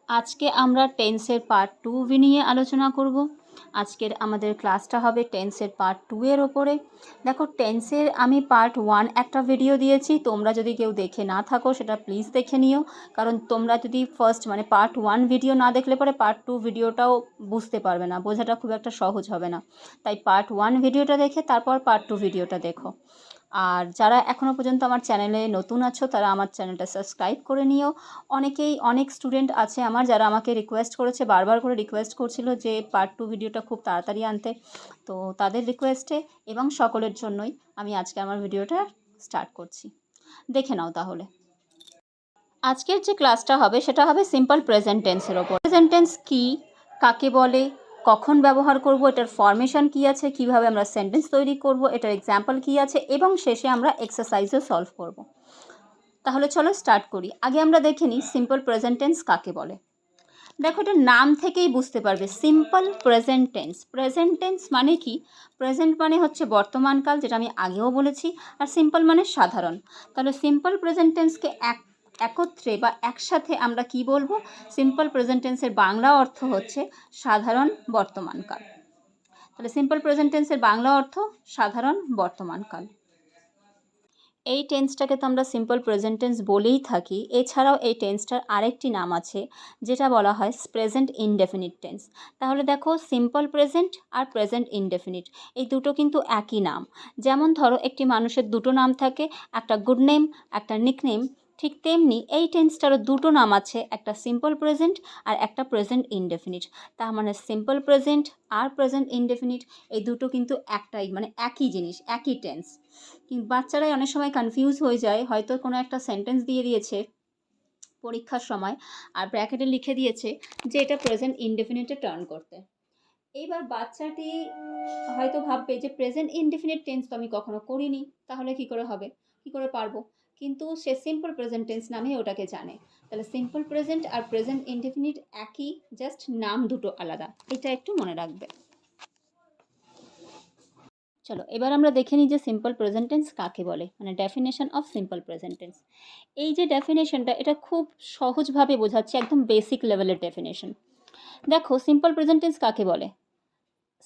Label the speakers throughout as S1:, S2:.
S1: আজকে আমরা টেন্সের পার্ট 2 নিয়ে আলোচনা করব। আজকের আমাদের ক্লাসটা হবে টেন্সের পার্ট 2 এর ওপরে। দেখো, টেন্সের আমি পার্ট 1 একটা ভিডিও দিয়েছি, তোমরা যদি কেউ দেখে না থাকো সেটা প্লিজ দেখে নিও, কারণ তোমরা যদি ফার্স্ট পার্ট 1 ভিডিও না দেখলে পরে পার্ট 2 ভিডিওটাও বুঝতে পারবে না, বোঝাটা খুব একটা সহজ হবে না। তাই পার্ট 1 ভিডিওটা দেখে তারপর পার্ট 2 ভিডিওটা দেখো। আর যারা এখনও পর্যন্ত আমার চ্যানেলে নতুন আছো তারা আমার চ্যানেলটা সাবস্ক্রাইব করে নিও। অনেক স্টুডেন্ট আছে আমার যারা আমাকে রিকোয়েস্ট করেছে, বারবার করে রিকোয়েস্ট করছিল যে পার্ট 2 ভিডিওটা খুব তাড়াতাড়ি আনতে। তো তাদের রিকোয়েস্টে এবং সকলের জন্যই আমি আজকে আমার ভিডিওটা স্টার্ট করছি। দেখে নাও তাহলে। আজকের যে ক্লাসটা হবে সেটা হবে সিম্পল প্রেজেন্ট টেন্সের ওপর। প্রেজেন্ট টেন্স কী, কাকে বলে, কখন ব্যবহার করব, এটার ফরমেশন কী আছে, কিভাবে আমরা সেন্টেন্স তৈরি করব, এটার এক্সাম্পল কী আছে, এবং শেষে আমরা এক্সারসাইজও সলভ করব। তাহলে চলো স্টার্ট করি। আগে আমরা দেখে নিই সিম্পল প্রেজেন্ট টেন্স কাকে বলে। দেখো, এটা নাম থেকেই বুঝতে পারবে, simple present tense. Present tense মানে কি? প্রেজেন্ট মানে হচ্ছে বর্তমানকাল, যেটা আমি আগেও বলেছি, আর সিম্পল মানে সাধারণ। তাহলে সিম্পল প্রেজেন্ট টেন্সকে একত্রে বা একসাথে আমরা কি বলবো? সিম্পল প্রেজেন্ট টেন্সের বাংলা অর্থ হচ্ছে সাধারণ বর্তমানকাল। তাহলে সিম্পল প্রেজেন্ট টেন্সের বাংলা অর্থ সাধারণ বর্তমানকাল। এই টেন্সটাকে তো আমরা সিম্পল প্রেজেন্ট টেন্স বলেই থাকি। এছাড়াও এই টেন্সটার আরেকটি নাম আছে যেটা বলা হয় প্রেজেন্ট ইনডেফিনিট টেন্স। তাহলে দেখো, সিম্পল প্রেজেন্ট আর প্রেজেন্ট ইনডেফিনিট এই দুটো কিন্তু একই নাম। যেমন ধরো, একটি মানুষের দুটো নাম থাকে, একটা গুড নেম, একটা নিকনেম। ঠিক তেমনি এই টেন্সটারও দুটো নাম আছে, একটা সিম্পল প্রেজেন্ট আর একটা প্রেজেন্ট ইনডেফিনিট। তার মানে সিম্পল প্রেজেন্ট আর প্রেজেন্ট ইনডেফিনিট এই দুটো কিন্তু একটাই, একই জিনিস, একই টেন্স। বাচ্চারাই অনেক সময় কনফিউজ হয়ে যায়, হয়তো কোনো একটা সেন্টেন্স দিয়ে দিয়েছে পরীক্ষার সময় আর ব্র্যাকেটে লিখে দিয়েছে যে এটা প্রেজেন্ট ইনডেফিনিটে টার্ন করতে। এইবার বাচ্চাটি হয়তো ভাববে যে প্রেজেন্ট ইনডেফিনিট টেন্স তো আমি কখনো করিনি, তাহলে কি করে হবে, কি করে পারবো? কিন্তু সে সিম্পল প্রেজেন্ট টেন্স নামে ওটাকে জানে। তাহলে সিম্পল প্রেজেন্ট আর প্রেজেন্ট ইনডেফিনিট একই, জাস্ট নাম দুটো আলাদা, এটা একটু মনে রাখবে। চলো এবার আমরা দেখে নিই যে সিম্পল প্রেজেন্ট টেন্স কাকে বলে, definition of simple present tense. এই যে ডেফিনেশনটা, এটা খুব সহজভাবে বোঝাচ্ছে, একদম বেসিক লেভেলের ডেফিনেশন। দেখো, সিম্পল প্রেজেন্ট টেন্স কাকে বলে?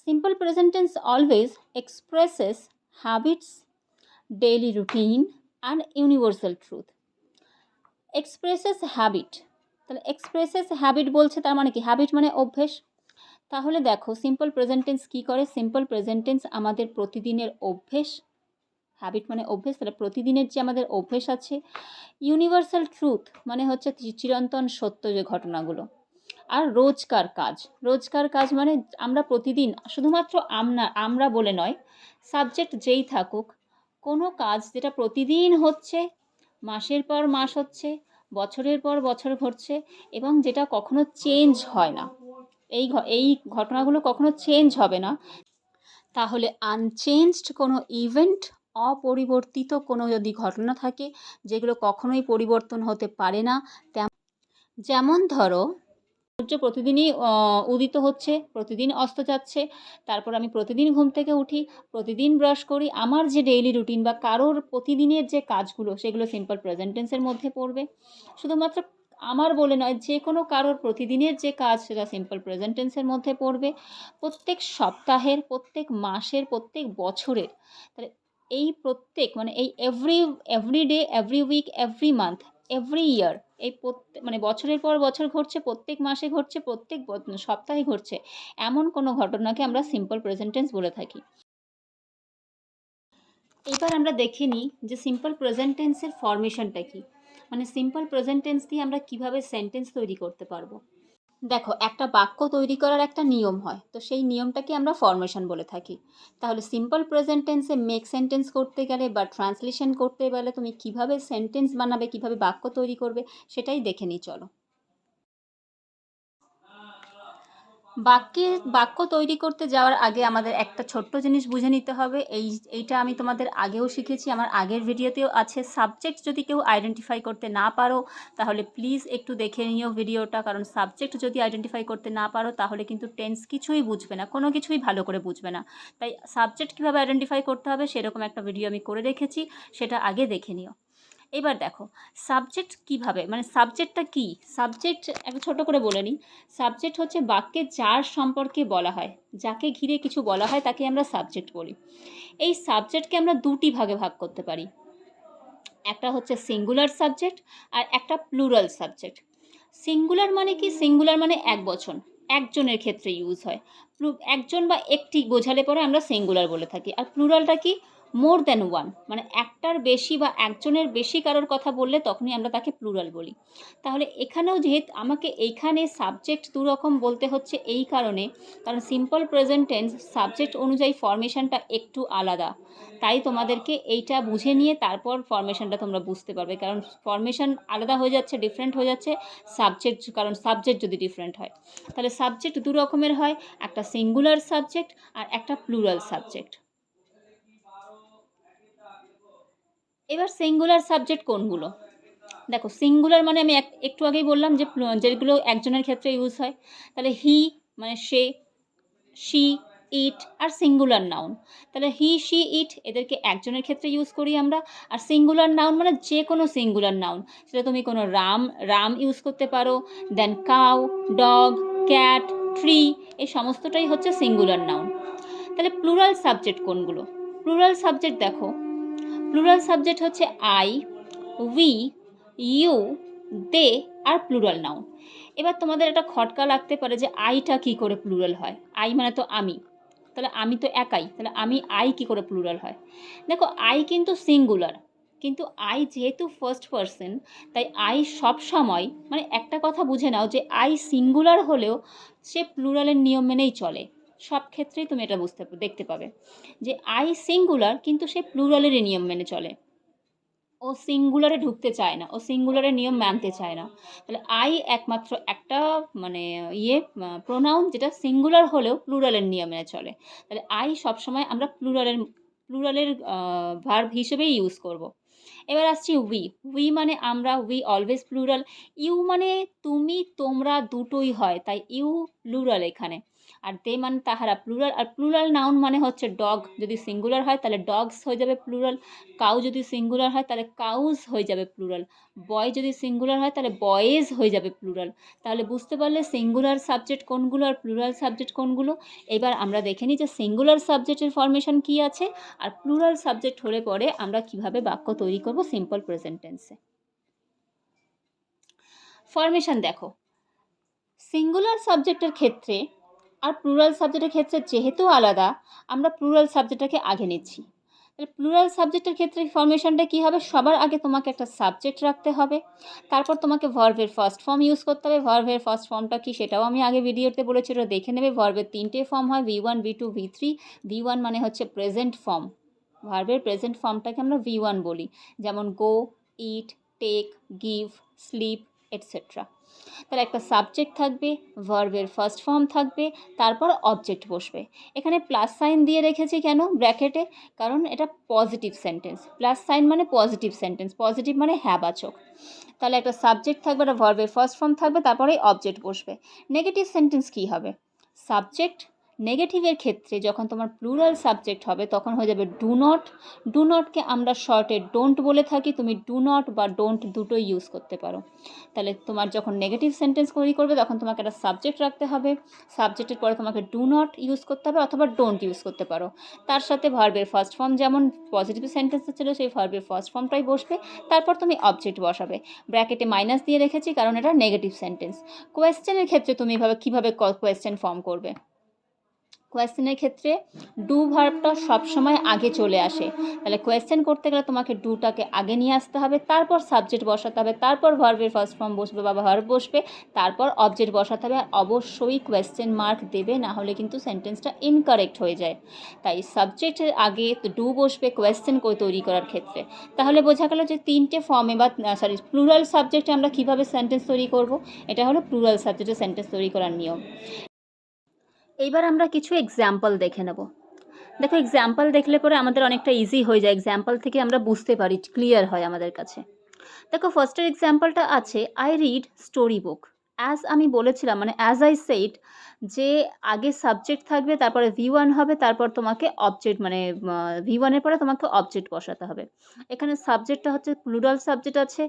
S1: Simple present tense always expresses habits, daily routine and universal truth. Expresses habit, তাহলে এক্সপ্রেসেস হ্যাবিট বলছে, তার মানে কি? হ্যাবিট মানে অভ্যেস। তাহলে দেখো, সিম্পল প্রেজেন্ট টেন্স কী করে? সিম্পল প্রেজেন্ট টেন্স আমাদের প্রতিদিনের অভ্যেস, হ্যাবিট মানে অভ্যেস, তাহলে প্রতিদিনের যে আমাদের অভ্যেস আছে। ইউনিভার্সাল ট্রুথ মানে হচ্ছে চিরন্তন সত্য যে ঘটনাগুলো। আর রোজকার কাজ, রোজকার কাজ মানে আমরা প্রতিদিন, শুধুমাত্র আমরা বলে নয়, সাবজেক্ট যেই থাকুক, কোনো কাজ যেটা প্রতিদিন হচ্ছে, মাসের পর মাস হচ্ছে, বছরের পর বছর ঘটছে, এবং যেটা কখনো চেঞ্জ হয় না, এই ঘটনাগুলো কখনো চেঞ্জ হবে না। তাহলে আনচেঞ্জড কোনো ইভেন্ট, অপরিবর্তিত কোনো যদি ঘটনা থাকে যেগুলো কখনোই পরিবর্তন হতে পারে না, যেমন ধরো, সূর্য প্রতিদিনই উদিত হচ্ছে, প্রতিদিন অস্ত যাচ্ছে, তারপর আমি প্রতিদিন ঘুম থেকে উঠি, প্রতিদিন ব্রাশ করি, আমার যে ডেইলি রুটিন বা কারোর প্রতিদিনের যে কাজগুলো সেগুলো সিম্পল প্রেজেন্ট টেন্সের মধ্যে পড়বে। শুধুমাত্র আমার বলে নয়, যে কোনো কারোর প্রতিদিনের যে কাজ সেটা সিম্পল প্রেজেন্ট টেন্সের মধ্যে পড়বে। প্রত্যেক সপ্তাহের, প্রত্যেক মাসের, প্রত্যেক বছরের, তাহলে এই প্রত্যেক এই every day, every week, every month, every year, এই বছরের পর বছর ঘটছে, প্রত্যেক মাসে ঘটছে, প্রত্যেক সপ্তাহে ঘটছে, এমন কোনো ঘটনাকে আমরা সিম্পল প্রেজেন্ট টেন্স বলে থাকি। এবার আমরা দেখে নিই যে সিম্পল প্রেজেন্ট টেন্সের ফরমেশনটা কি, সিম্পল প্রেজেন্ট টেন্স দিয়ে আমরা কিভাবে সেন্টেন্স তৈরি করতে পারবো। দেখো, একটা বাক্য তৈরি করার একটা নিয়ম হয়, তো সেই নিয়মটাকে আমরা ফরমেশন বলে থাকি। তাহলে সিম্পল প্রেজেন্ট টেন্সে মেক সেন্টেন্স করতে গেলে বা ট্রান্সলেশন করতে গেলে তুমি কিভাবে সেন্টেন্স বানাবে, কিভাবে বাক্য তৈরি করবে, সেটাই দেখে নিই চলো। বাক্য তৈরি করতে যাওয়ার আগে আমাদের একটা ছোট্ট জিনিস বুঝে নিতে হবে। এইটা আমি তোমাদের আগেও শিখেছি, আমার আগের ভিডিওতেও আছে। সাবজেক্ট যদি কেউ আইডেন্টিফাই করতে না পারো তাহলে প্লিজ একটু দেখে নিও ভিডিওটা, কারণ সাবজেক্ট যদি আইডেন্টিফাই করতে না পারো তাহলে কিন্তু টেন্স কিছুই বুঝবে না, কোনো কিছুই ভালো করে বুঝবে না। তাই সাবজেক্ট কীভাবে আইডেন্টিফাই করতে হবে সেরকম একটা ভিডিও আমি করে রেখেছি, সেটা আগে দেখে নিও। এবার দেখো সাবজেক্ট কিভাবে, মানে সাবজেক্টটা কি, সাবজেক্ট একটা ছোট করে বলে নিই। সাবজেক্ট হচ্ছে বাক্যে যার সম্পর্কে বলা হয়, যাকে ঘিরে কিছু বলা হয় তাকে আমরা সাবজেক্ট বলি। এই সাবজেক্টকে আমরা দুটি ভাগে ভাগ করতে পারি, একটা হচ্ছে সিঙ্গুলার সাবজেক্ট আর একটা প্লুরাল সাবজেক্ট। সিঙ্গুলার মানে কি, সিঙ্গুলার মানে এক বচন, একজনের ক্ষেত্রে ইউজ হয়। একজন বা একটি বোঝালে পরে আমরা সিঙ্গুলার বলে থাকি। আর প্লুরালটা কি, মোর দ্যান ওয়ান, মানে একটার বেশি বা একজনের বেশি কারোর কথা বললে তখনই আমরা তাকে প্লুরাল বলি। তাহলে এখানেও যেহেতু আমাকে এইখানে সাবজেক্ট দুরকম বলতে হচ্ছে এই কারণে, কারণ সিম্পল প্রেজেন্ট টেন্স সাবজেক্ট অনুযায়ী ফরমেশনটা একটু আলাদা। তাই তোমাদেরকে এইটা বুঝে নিয়ে তারপর ফরমেশনটা তোমরা বুঝতে পারবে, কারণ ফরমেশন আলাদা হয়ে যাচ্ছে, ডিফারেন্ট হয়ে যাচ্ছে সাবজেক্ট, কারণ সাবজেক্ট যদি ডিফারেন্ট হয়। তাহলে সাবজেক্ট দু রকমের হয়, একটা সিঙ্গুলার সাবজেক্ট আর একটা প্লুরাল সাবজেক্ট। এবার সিঙ্গুলার সাবজেক্ট কোনগুলো, দেখো সিঙ্গুলার মানে আমি একটু আগেই বললাম যে যেগুলো একজনের ক্ষেত্রে ইউজ হয়। তাহলে হি মানে সে, she, it are singular noun. তাহলে হি শি ইট এদেরকে একজনের ক্ষেত্রে ইউজ করি আমরা। আর সিঙ্গুলার নাউন মানে যে কোনো সিঙ্গুলার নাউন, সেটা তুমি কোনো রাম ইউজ করতে পারো, then cow, dog, cat, tree, এই সমস্তটাই হচ্ছে সিঙ্গুলার নাউন। তাহলে প্লুরাল সাবজেক্ট কোনগুলো, প্লুরাল সাবজেক্ট দেখো, প্লুরাল সাবজেক্ট হচ্ছে আই, উই, ইউ, দে আর প্লুরাল নাউন। এবার তোমাদের একটা খটকা লাগতে পারে যে আইটা কি করে প্লুরাল হয়, আই মানে তো আমি, তাহলে আমি তো একাই, তাহলে আমি আই কি করে প্লুরাল হয়। দেখো আই কিন্তু সিঙ্গুলার, কিন্তু আই যেহেতু ফার্স্ট পারসন, তাই আই সব সময়, মানে একটা কথা বুঝে নাও যে আই সিঙ্গুলার হলেও সে প্লুরালের নিয়ম মেনেই চলে। সব ক্ষেত্রেই তুমি এটা দেখতে পাবে যে আই সিঙ্গুলার কিন্তু সে প্লুরালেরই নিয়ম মেনে চলে, ও সিঙ্গুলারে ঢুকতে চায় না, ও সিঙ্গুলারের নিয়ম মানতে চায় না। তাহলে আই একমাত্র একটা মানে প্রোনাউন যেটা সিঙ্গুলার হলেও প্লুরালের নিয়ম মেনে চলে। তাহলে আই সবসময় আমরা প্লুরালের ভার্ব হিসেবেই ইউজ করব। এবার আসছি উই মানে আমরা, উই অলওয়েজ প্লুরাল। ইউ মানে তুমি তোমরা দুটোই হয়, তাই ইউ প্লুরাল এখানে। আর দে মানে তাহারা প্লুরাল। আর প্লুরাল নাউন মানে হচ্ছে ডগ যদি সিঙ্গুলার হয় তাহলে ডগস হয়ে যাবে প্লুরাল, কাউ যদি সিঙ্গুলার হয় তাহলে কাউজ হয়ে যাবে প্লুরাল, বয় যদি সিঙ্গুলার হয় তাহলে বয়েজ হয়ে যাবে প্লুরাল। তাহলে বুঝতে পারলে সিঙ্গুলার সাবজেক্ট কোনগুলো আর প্লুরাল সাবজেক্ট কোনগুলো। এবার আমরা দেখে নিই যে সিঙ্গুলার সাবজেক্টের ফরমেশন কী আছে আর প্লুরাল সাবজেক্ট হলে পরে আমরা কিভাবে বাক্য তৈরি করব সিম্পল প্রেজেন্ট টেন্সে। ফরমেশন দেখো, সিঙ্গুলার সাবজেক্টের ক্ষেত্রে আর প্লুরাল সাবজেক্টের ক্ষেত্রে যেহেতু আলাদা, আমরা প্লুরাল সাবজেক্টটাকে আগে নিচ্ছি। তাহলে প্লুরাল সাবজেক্টের ক্ষেত্রে ফরমেশনটা কী হবে, সবার আগে তোমাকে একটা সাবজেক্ট রাখতে হবে, তারপর তোমাকে ভার্বের ফার্স্ট ফর্ম ইউজ করতে হবে। ভার্বের ফার্স্ট ফর্মটা কি সেটাও আমি আগে ভিডিওতে বলেছি, ওটা দেখে নেবে। ভার্বের 3টে ফর্ম হয়, V1, V2, V3। V1 মানে হচ্ছে প্রেজেন্ট ফর্ম, ভার্বের প্রেজেন্ট ফর্মটাকে আমরা V1 বলি, যেমন গো, ইট, টেক, গিভ, স্লিপ এটসেট্রা। তাহলে একটা সাবজেক্ট থাকবে, ভার্বের ফার্স্ট ফর্ম থাকবে, তারপর অবজেক্ট বসবে। এখানে প্লাস সাইন দিয়ে রেখেছি কেন ব্র্যাকেটে, কারণ এটা পজিটিভ সেন্টেন্স, প্লাস সাইন মানে পজিটিভ সেন্টেন্স, পজিটিভ মানে হ্যাঁবাচক। তাহলে একটা সাবজেক্ট থাকবে, একটা ভার্বের ফার্স্ট ফর্ম থাকবে, তারপরে অবজেক্ট বসবে। নেগেটিভ সেন্টেন্স কী হবে, সাবজেক্ট নেগেটিভের ক্ষেত্রে যখন তোমার প্লুরাল সাবজেক্ট হবে তখন হয়ে যাবে ডু নট। ডু নটকে আমরা শর্টে ডোন্ট বলে থাকি, তুমি ডু নট বা ডোন্ট দুটোই ইউজ করতে পারো। তাহলে তোমার যখন নেগেটিভ সেন্টেন্স তৈরি করবে তখন তোমাকে একটা সাবজেক্ট রাখতে হবে, সাবজেক্টের পরে তোমাকে ডু নট ইউজ করতে হবে অথবা ডোন্ট ইউজ করতে পারো। তার সাথে ভার্বের ফার্স্ট ফর্ম যেমন পজিটিভ সেন্টেন্সে ছিল সেই ভার্বের ফার্স্ট ফর্মটাই বসবে, তারপর তুমি অবজেক্ট বসাবে। ব্র্যাকেটে মাইনাস দিয়ে রেখেছি কারণ এটা নেগেটিভ সেন্টেন্স। কোয়েশ্চেনের ক্ষেত্রে তুমি কীভাবে কোয়েশ্চেন ফর্ম করবে, কোয়েশ্চেনের ক্ষেত্রে ডু ভার্বটা সবসময় আগে চলে আসে। তাহলে কোয়েশ্চেন করতে গেলে তোমাকে ডুটাকে আগে নিয়ে আসতে হবে, তারপর সাবজেক্ট বসাতে হবে, তারপর ভার্বের ফার্স্ট ফর্ম বসবে বা ভার্ব বসবে, তারপর অবজেক্ট বসাতে হবে। আর অবশ্যই কোয়েশ্চেন মার্ক দেবে, না হলে কিন্তু সেন্টেন্সটা ইনকারেক্ট হয়ে যায়। তাই সাবজেক্টের আগে ডু বসবে কোয়েশ্চেন তৈরি করার ক্ষেত্রে। তাহলে বোঝা গেল যে 3টে ফর্মে বা প্লুরাল সাবজেক্টে আমরা কীভাবে সেন্টেন্স তৈরি করব। এটা হলো প্লুরাল সাবজেক্টে সেন্টেন্স তৈরি করার নিয়ম। এইবার আমরা কিছু এক্সাম্পল দেখে নেব। দেখো এক্সাম্পল দেখলে পরে আমাদের অনেকটা ইজি হয়ে যায়, এক্সাম্পল থেকে আমরা বুঝতে পারি, ক্লিয়ার হয় আমাদের কাছে। দেখো ফার্স্টের এক্সাম্পলটা আছে, আই রিড স্টোরি বুক আমি বলেছিলাম মানে অ্যাজ আই সেইড যে আগে সাবজেক্ট থাকবে, তারপরে V1 হবে, তারপর তোমাকে অবজেক্ট মানে V1 এর পরে তোমাকে অবজেক্ট বসাতে হবে। এখানে সাবজেক্টটা হচ্ছে প্লুরাল সাবজেক্ট আছে,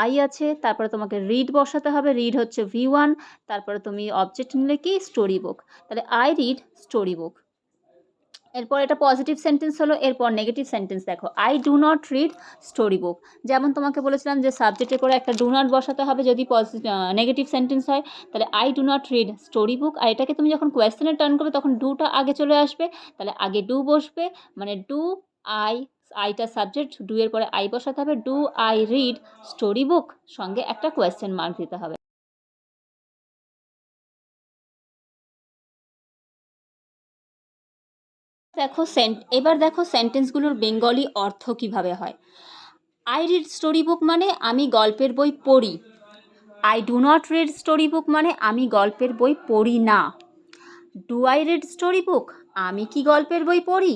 S1: আই আছে, তারপরে তোমাকে রিড বসাতে হবে, রিড হচ্ছে V1, তারপরে তুমি অবজেক্ট নিলে কি স্টোরি বুক। তাহলে আই রিড স্টোরি বুক। এরপর এটা পজিটিভ সেন্টেন্স হলো। এরপর নেগেটিভ সেন্টেন্স দেখো, I do not read story বুক। যেমন তোমাকে বলেছিলাম যে সাবজেক্টের পরে একটা ডু নট বসাতে হবে যদি নেগেটিভ সেন্টেন্স হয়, তাহলে I do not read story book. আর এটাকে তুমি যখন কোয়েশ্চেনে টার্ন করবে তখন ডুটা আগে চলে আসবে, তাহলে আগে ডু বসবে, মানে ডু আই, আইটা সাবজেক্ট, ডু এর পরে আই বসাতে হবে, ডু আই রিড স্টোরি বুক, সঙ্গে একটা কোয়েশ্চেন মার্ক দিতে হবে। এবার দেখো সেন্টেন্সগুলোর বেঙ্গলি অর্থ কিভাবে হয়। আই রিড স্টোরি বুক মানে আমি গল্পের বই পড়ি। I do not read story বুক মানে আমি গল্পের বই পড়ি না। ডু আই রিড স্টোরি বুক, আমি কি গল্পের বই পড়ি।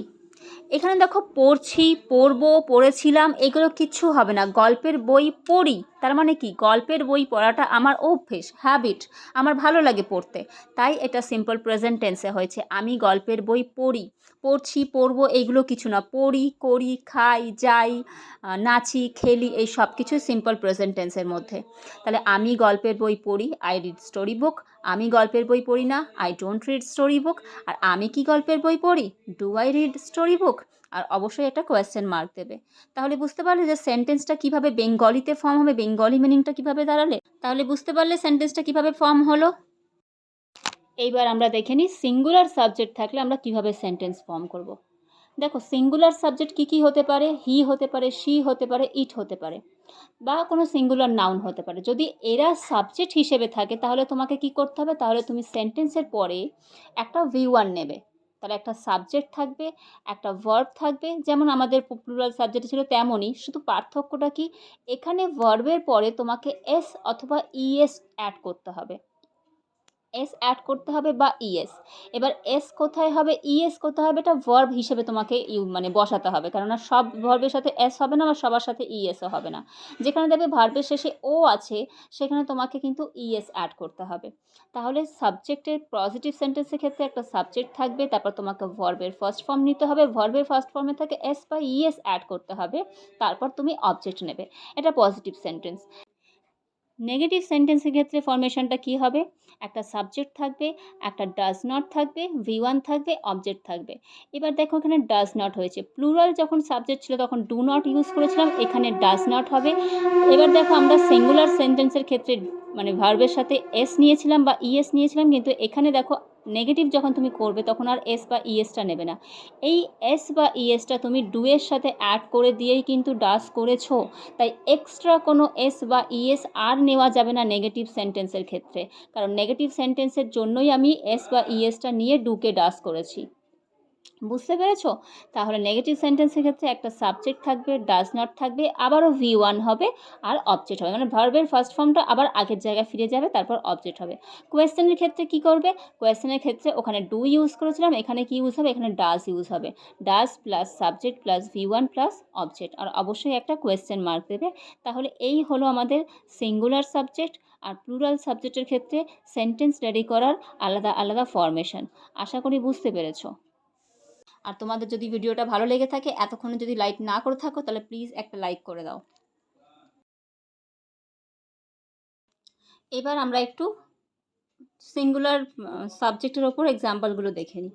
S1: এখানে দেখো পড়ছি, পড়বো, পড়েছিলাম, এগুলো কিচ্ছু হবে না। গল্পের বই পড়ি তার মানে কি, গল্পের বই পড়াটা আমার অভ্যেস, হ্যাবিট, আমার ভালো লাগে পড়তে, তাই এটা সিম্পল প্রেজেন্ট টেন্সে হয়েছে। আমি গল্পের বই পড়ি, পড়ছি, পড়বো এইগুলো কিছু না। পড়ি, করি, খাই, যাই, নাচি, খেলি, এই সব কিছু সিম্পল প্রেজেন্ট টেন্সের মধ্যে। তাহলে আমি গল্পের বই পড়ি, আই রিড স্টোরি বুক। আমি গল্পের বই পড়ি না, I don't read story book. আর আমি কি গল্পের বই পড়ি, do I read story book. আর অবশ্যই একটা কোয়েশ্চেন মার্ক দেবে। তাহলে বুঝতে পারলে যে সেন্টেন্সটা কিভাবে বেঙ্গলিতে ফর্ম হবে, বেঙ্গলি মিনিংটা কিভাবে দাঁড়ালে। তাহলে বুঝতে পারলে সেন্টেন্সটা কিভাবে ফর্ম হলো। এইবার আমরা দেখে নিই সিঙ্গুলার সাবজেক্ট থাকলে আমরা কিভাবে সেন্টেন্স ফর্ম করব। দেখো সিঙ্গুলার সাবজেক্ট কি কি হতে পারে, হি হতে পারে, শি হতে পারে, ইট হতে পারে, বা কোনো সিঙ্গুলার নাউন হতে পারে। যদি এরা সাবজেক্ট হিসেবে থাকে তাহলে তোমাকে কি করতে হবে, তাহলে তুমি সেন্টেন্সের পরে একটা V1 নেবে। তাহলে একটা সাবজেক্ট থাকবে, একটা ভার্ব থাকবে, যেমন আমাদের প্লুরাল সাবজেক্ট ছিল তেমনই, শুধু পার্থক্যটা কি, এখানে ভার্বের পরে তোমাকে এস অথবা ইএস অ্যাড করতে হবে। এস অ্যাড করতে হবে বা ইএস। এবার এস কোথায় হবে, ইএস কোথায় হবে, এটা ভার্ব হিসেবে তোমাকে মানে বসাতে হবে, কেননা সব ভার্বের সাথে এস হবে না বা সবার সাথে ইএসও হবে না। যেখানে দেখবে ভার্বের শেষে ও আছে সেখানে তোমাকে কিন্তু ইএস অ্যাড করতে হবে। তাহলে সাবজেক্টের পজিটিভ সেন্টেন্সের ক্ষেত্রে একটা সাবজেক্ট থাকবে, তারপর তোমাকে ভার্বের ফার্স্ট ফর্ম নিতে হবে, ভার্বের ফার্স্ট ফর্মে থাকে এস বা ইএস অ্যাড করতে হবে, তারপর তুমি অবজেক্ট নেবে। এটা পজিটিভ সেন্টেন্স। নেগেটিভ সেন্টেন্সের ক্ষেত্রে ফরমেশনটা কী হবে, একটা সাবজেক্ট থাকবে, একটা ডাজ নট থাকবে, V1 থাকবে, অবজেক্ট থাকবে। এবার দেখো এখানে ডাজ নট হয়েছে, প্লুরাল যখন সাবজেক্ট ছিল তখন ডু নট ইউজ করেছিলাম, এখানে ডাজ নট হবে। এবার দেখো আমরা সিঙ্গুলার সেন্টেন্সের ক্ষেত্রে মানে ভার্বের সাথে এস নিয়েছিলাম বা ইএস নিয়েছিলাম, কিন্তু এখানে দেখো নেগেটিভ যখন তুমি করবে তখন আর এস বা ইএসটা নেবে না। এই এস বা ইএসটা তুমি ডু এর সাথে অ্যাড করে দিয়েই কিন্তু ডাজ করেছো, তাই এক্সট্রা কোনো এস বা ইএস আর নেওয়া যাবে না নেগেটিভ সেন্টেন্সের ক্ষেত্রে, কারণ নেগেটিভ সেন্টেন্সের জন্যই আমি এস বা ইএসটা নিয়ে ডুকে ডাস করেছি। বুঝতে পেরেছো। তাহলে নেগেটিভ সেন্টেন্সের ক্ষেত্রে একটা সাবজেক্ট থাকবে, ডাজ নট থাকবে, আবারও V1 হবে, আর অবজেক্ট হবে, মানে ভার্বের ফার্স্ট ফর্মটা আবার আগের জায়গায় ফিরে যাবে, তারপর অবজেক্ট হবে। কোয়েশ্চেনের ক্ষেত্রে কি করবে, কোয়েশ্চেনের ক্ষেত্রে ওখানে ডু ইউজ করেছিলাম, এখানে কি ইউজ হবে, এখানে ডাজ ইউজ হবে। Does plus subject plus V1 plus object, আর অবশ্যই একটা কোয়েশ্চেন মার্ক দেবে। তাহলে এই হলো আমাদের সিঙ্গুলার সাবজেক্ট আর প্লুরাল সাবজেক্টের ক্ষেত্রে সেন্টেন্স রেডি করার আলাদা আলাদা ফরমেশন। আশা করি বুঝতে পেরেছো। আর তোমাদের যদি ভিডিওটা ভালো লেগে থাকে, এতক্ষণে যদি লাইক না করে থাকো তাহলে প্লিজ একটা লাইক করে দাও। এবার আমরা একটু সিঙ্গুলার সাবজেক্টের ওপর এক্সাম্পলগুলো দেখে নিই।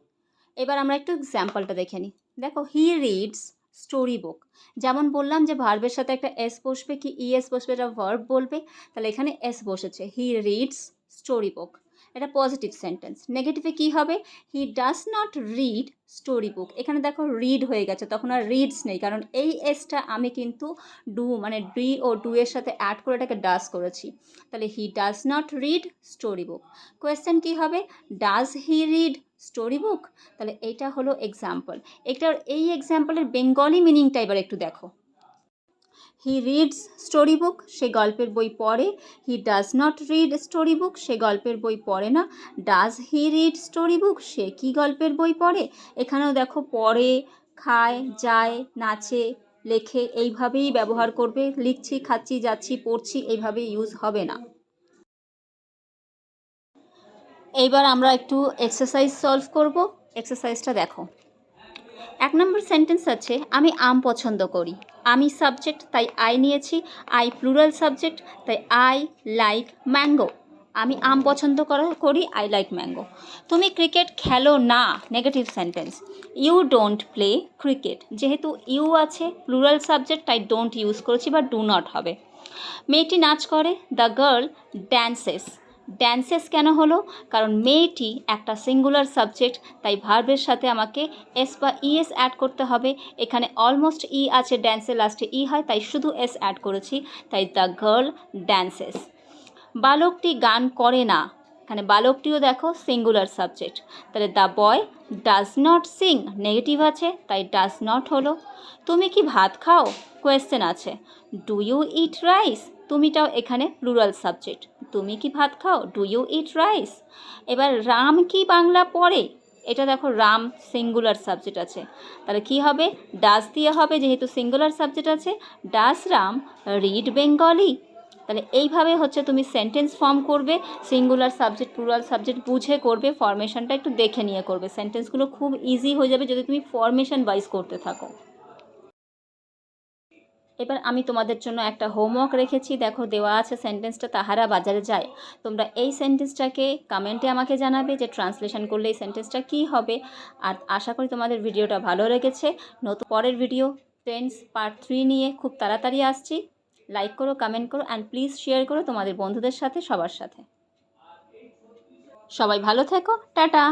S1: এবার আমরা একটু এক্সাম্পলটা দেখে নিই। দেখো হি রিডস স্টোরি বুক। যেমন বললাম যে ভার্বের সাথে একটা এস বসবে কি ইএস বসবে, এটা ভার্ব বলবে, তাহলে এখানে এস বসেছে, হি রিডস স্টোরি বুক। এটা পজিটিভ সেন্টেন্স। নেগেটিভে কি হবে, হি ডাজ নট রিড স্টোরি বুক। এখানে দেখো রিড হয়ে গেছে, তখন আর রিডস নেই, কারণ এই এসটা আমি কিন্তু ডু মানে ডি ও ডু এর সাথে অ্যাড করে এটাকে ডাজ করেছি। তাহলে he does not read story book. Question কী হবে, does he read story book. তাহলে এইটা হলো এক্সাম্পল। এই এক্সাম্পলের বেঙ্গলি মিনিংটা এবার একটু দেখো। হি রিডস স্টোরি বুক, সে গল্পের বই পড়ে। He does not read story book, সে গল্পের বই পড়ে না। Does he read story book, সে কি গল্পের বই পড়ে। এখানেও দেখো পড়ে, খায়, যায়, নাচে, লেখে, এইভাবেই ব্যবহার করবে। লিখছি, খাচ্ছি, যাচ্ছি, পড়ছি, এইভাবে ইউজ হবে না। এইবার আমরা একটু এক্সারসাইজ সলভ করব। এক্সারসাইজটা দেখো। 1 নম্বর সেন্টেন্স আছে, আমি আম পছন্দ করি। আমি সাবজেক্ট, তাই আই নিয়েছি। আই প্লুরাল সাবজেক্ট, তাই আই লাইক ম্যাঙ্গো। আমি আম পছন্দ করি, আই লাইক ম্যাঙ্গো। তুমি ক্রিকেট খেলো না, negative sentence. You don't play cricket, যেহেতু ইউ আছে প্লুরাল সাবজেক্ট, তাই ডোন্ট ইউজ করেছি বা ডু নট হবে। মেয়েটি নাচ করে, দ্য গার্ল ড্যান্সেস। ড্যান্সেস কেন হলো? কারণ মেয়েটি একটা সিঙ্গুলার সাবজেক্ট, তাই ভার্বের সাথে আমাকে এস বা ইএস অ্যাড করতে হবে। এখানে অলমোস্ট ই আছে, ড্যান্সের লাস্টে ই হয়, তাই শুধু এস অ্যাড করেছি, তাই দ্য গার্ল ড্যান্সেস। বালকটি গান করে না, এখানে বালকটিও দেখো সিঙ্গুলার সাবজেক্ট, তাহলে the boy does not sing, negative আছে, তাই ডাজ নট হলো। তুমি কি ভাত খাও? কোয়েশ্চেন আছে। Do you eat rice? তুমিটাও এখানে প্লুরাল সাবজেক্ট, তুমি কি ভাত খাও? Do you eat rice? এবার রাম কি বাংলা পড়ে? এটা দেখো রাম সিঙ্গুলার সাবজেক্ট আছে, তাহলে কি হবে? ডাজ দিয়ে হবে, যেহেতু সিঙ্গুলার সাবজেক্ট আছে। Does Ram read Bengali? তাহলে এইভাবে হচ্ছে তুমি সেন্টেন্স ফর্ম করবে, সিঙ্গুলার সাবজেক্ট প্লুরাল সাবজেক্ট বুঝে করবে, ফরমেশনটা একটু দেখে নিয়ে করবে। সেন্টেন্সগুলো খুব ইজি হয়ে যাবে যদি তুমি ফরমেশন ওয়াইজ করতে থাকো। এবার আমি তোমাদের জন্য একটা হোমওয়ার্ক রেখেছি, দেখো দেওয়া আছে সেন্টেন্সটা, তাহারা বাজারে যায়। তোমরা এই সেন্টেন্সটাকে কমেন্টে আমাকে জানাবে যে ট্রান্সলেশন করলে এই সেন্টেন্সটা কী হবে। আর আশা করি তোমাদের ভিডিওটা ভালো লেগেছে। নতুন পরের ভিডিও টেন্স পার্ট 3 নিয়ে খুব তাড়াতাড়ি আসছি। লাইক করো, কমেন্ট করো, অ্যান্ড প্লিজ শেয়ার করো তোমাদের বন্ধুদের সাথে, সবার সাথে। সবাই ভালো থেকো, টাটা।